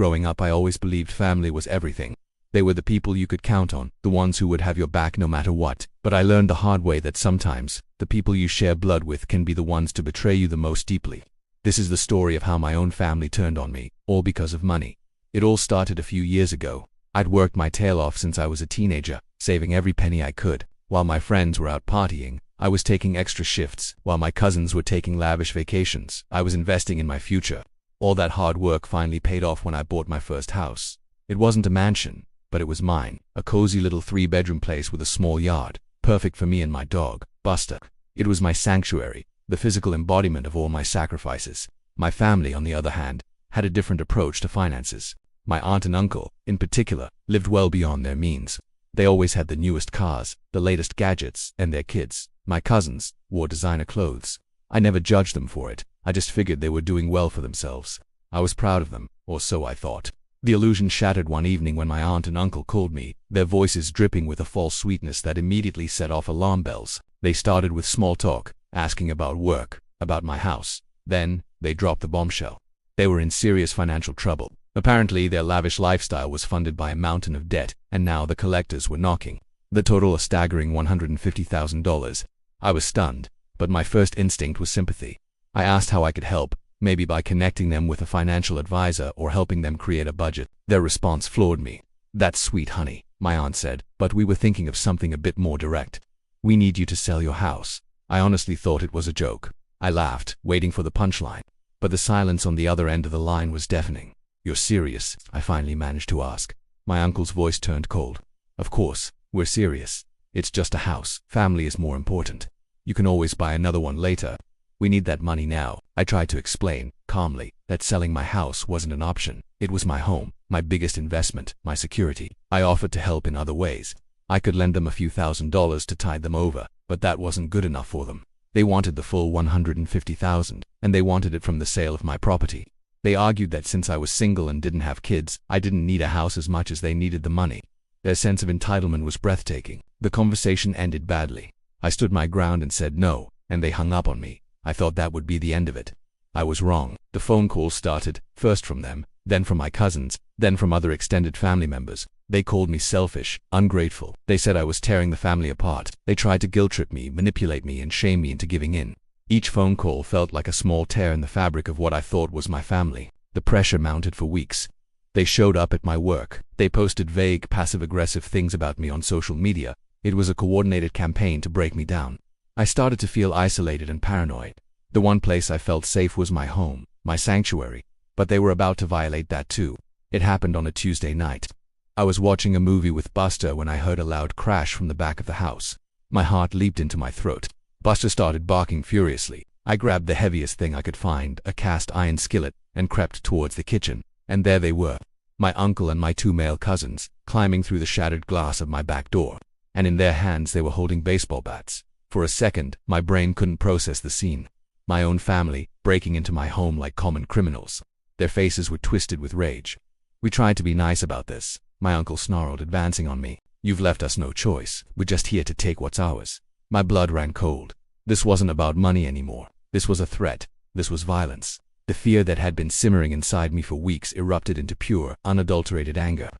Growing up, I always believed family was everything. They were the people you could count on, the ones who would have your back no matter what. But I learned the hard way that sometimes, the people you share blood with can be the ones to betray you the most deeply. This is the story of how my own family turned on me, all because of money. It all started a few years ago. I'd worked my tail off since I was a teenager, saving every penny I could. While my friends were out partying, I was taking extra shifts. While my cousins were taking lavish vacations, I was investing in my future. All that hard work finally paid off when I bought my first house. It wasn't a mansion, but it was mine, a cozy little 3-bedroom place with a small yard, perfect for me and my dog, Buster. It was my sanctuary, the physical embodiment of all my sacrifices. My family, on the other hand, had a different approach to finances. My aunt and uncle, in particular, lived well beyond their means. They always had the newest cars, the latest gadgets, and their kids, my cousins, wore designer clothes. I never judged them for it. I just figured they were doing well for themselves. I was proud of them, or so I thought. The illusion shattered one evening when my aunt and uncle called me, their voices dripping with a false sweetness that immediately set off alarm bells. They started with small talk, asking about work, about my house. Then, they dropped the bombshell. They were in serious financial trouble. Apparently, their lavish lifestyle was funded by a mountain of debt, and now the collectors were knocking. The total a staggering $150,000. I was stunned, but my first instinct was sympathy. I asked how I could help, maybe by connecting them with a financial advisor or helping them create a budget. Their response floored me. "That's sweet, honey," my aunt said, "but we were thinking of something a bit more direct. We need you to sell your house." I honestly thought it was a joke. I laughed, waiting for the punchline. But the silence on the other end of the line was deafening. "You're serious?" I finally managed to ask. My uncle's voice turned cold. "Of course, we're serious. It's just a house. Family is more important. You can always buy another one later. We need that money now." I tried to explain, calmly, that selling my house wasn't an option. It was my home, my biggest investment, my security. I offered to help in other ways. I could lend them a few $1,000s to tide them over, but that wasn't good enough for them. They wanted the full $150,000, and they wanted it from the sale of my property. They argued that since I was single and didn't have kids, I didn't need a house as much as they needed the money. Their sense of entitlement was breathtaking. The conversation ended badly. I stood my ground and said no, and they hung up on me. I thought that would be the end of it. I was wrong. The phone calls started, first from them, then from my cousins, then from other extended family members. They called me selfish, ungrateful. They said I was tearing the family apart. They tried to guilt-trip me, manipulate me, and shame me into giving in. Each phone call felt like a small tear in the fabric of what I thought was my family. The pressure mounted for weeks. They showed up at my work. They posted vague, passive-aggressive things about me on social media. It was a coordinated campaign to break me down. I started to feel isolated and paranoid. The one place I felt safe was my home, my sanctuary, but they were about to violate that too. It happened on a Tuesday night. I was watching a movie with Buster when I heard a loud crash from the back of the house. My heart leaped into my throat. Buster started barking furiously. I grabbed the heaviest thing I could find, a cast iron skillet, and crept towards the kitchen. And there they were, my uncle and my 2 male cousins, climbing through the shattered glass of my back door. And in their hands they were holding baseball bats. For a second, my brain couldn't process the scene. My own family, breaking into my home like common criminals. Their faces were twisted with rage. "We tried to be nice about this," my uncle snarled, advancing on me. "You've left us no choice. We're just here to take what's ours." My blood ran cold. This wasn't about money anymore. This was a threat. This was violence. The fear that had been simmering inside me for weeks erupted into pure, unadulterated anger.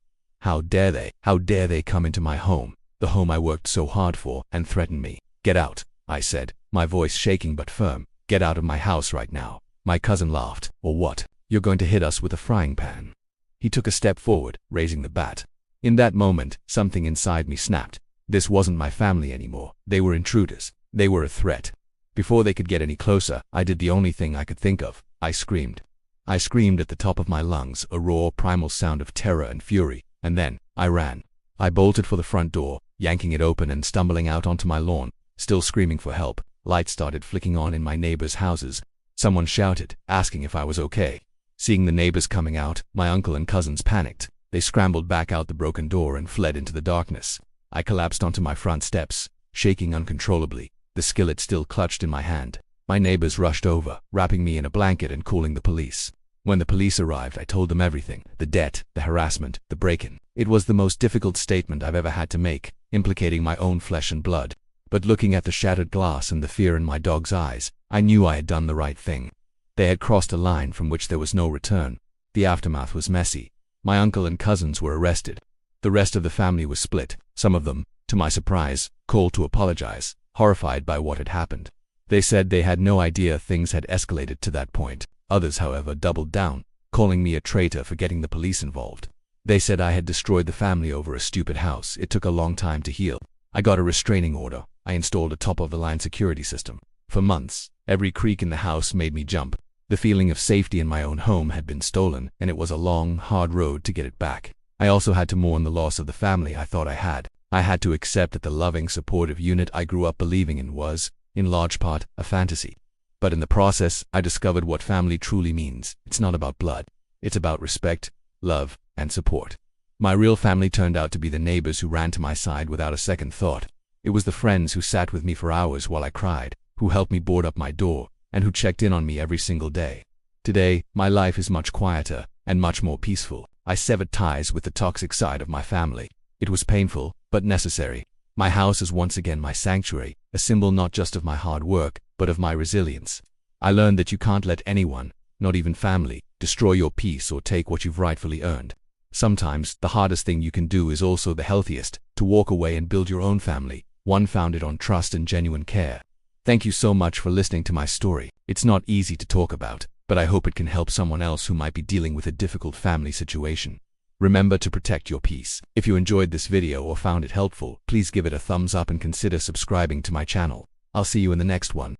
How dare they? How dare they come into my home, the home I worked so hard for, and threaten me? "Get out," I said, my voice shaking but firm. "Get out of my house right now." My cousin laughed. "Or what? You're going to hit us with a frying pan." He took a step forward, raising the bat. In that moment, something inside me snapped. This wasn't my family anymore. They were intruders. They were a threat. Before they could get any closer, I did the only thing I could think of. I screamed. I screamed at the top of my lungs, a raw, primal sound of terror and fury. And then, I ran. I bolted for the front door, yanking it open and stumbling out onto my lawn, still screaming for help. Lights started flicking on in my neighbors' houses. Someone shouted, asking if I was okay. Seeing the neighbors coming out, my uncle and cousins panicked. They scrambled back out the broken door and fled into the darkness. I collapsed onto my front steps, shaking uncontrollably, the skillet still clutched in my hand. My neighbors rushed over, wrapping me in a blanket and calling the police. When the police arrived, I told them everything. The debt, the harassment, the break-in. It was the most difficult statement I've ever had to make, implicating my own flesh and blood. But looking at the shattered glass and the fear in my dog's eyes, I knew I had done the right thing. They had crossed a line from which there was no return. The aftermath was messy. My uncle and cousins were arrested. The rest of the family was split. Some of them, to my surprise, called to apologize, horrified by what had happened. They said they had no idea things had escalated to that point. Others, however, doubled down, calling me a traitor for getting the police involved. They said I had destroyed the family over a stupid house. It took a long time to heal. I got a restraining order. I installed a top-of-the-line security system. For months, every creak in the house made me jump. The feeling of safety in my own home had been stolen, and it was a long, hard road to get it back. I also had to mourn the loss of the family I thought I had. I had to accept that the loving, supportive unit I grew up believing in was, in large part, a fantasy. But in the process, I discovered what family truly means. It's not about blood. It's about respect, love, and support. My real family turned out to be the neighbors who ran to my side without a second thought. It was the friends who sat with me for hours while I cried, who helped me board up my door, and who checked in on me every single day. Today, my life is much quieter and much more peaceful. I severed ties with the toxic side of my family. It was painful, but necessary. My house is once again my sanctuary, a symbol not just of my hard work, but of my resilience. I learned that you can't let anyone, not even family, destroy your peace or take what you've rightfully earned. Sometimes, the hardest thing you can do is also the healthiest, to walk away and build your own family, one founded on trust and genuine care. Thank you so much for listening to my story. It's not easy to talk about, but I hope it can help someone else who might be dealing with a difficult family situation. Remember to protect your peace. If you enjoyed this video or found it helpful, please give it a thumbs up and consider subscribing to my channel. I'll see you in the next one.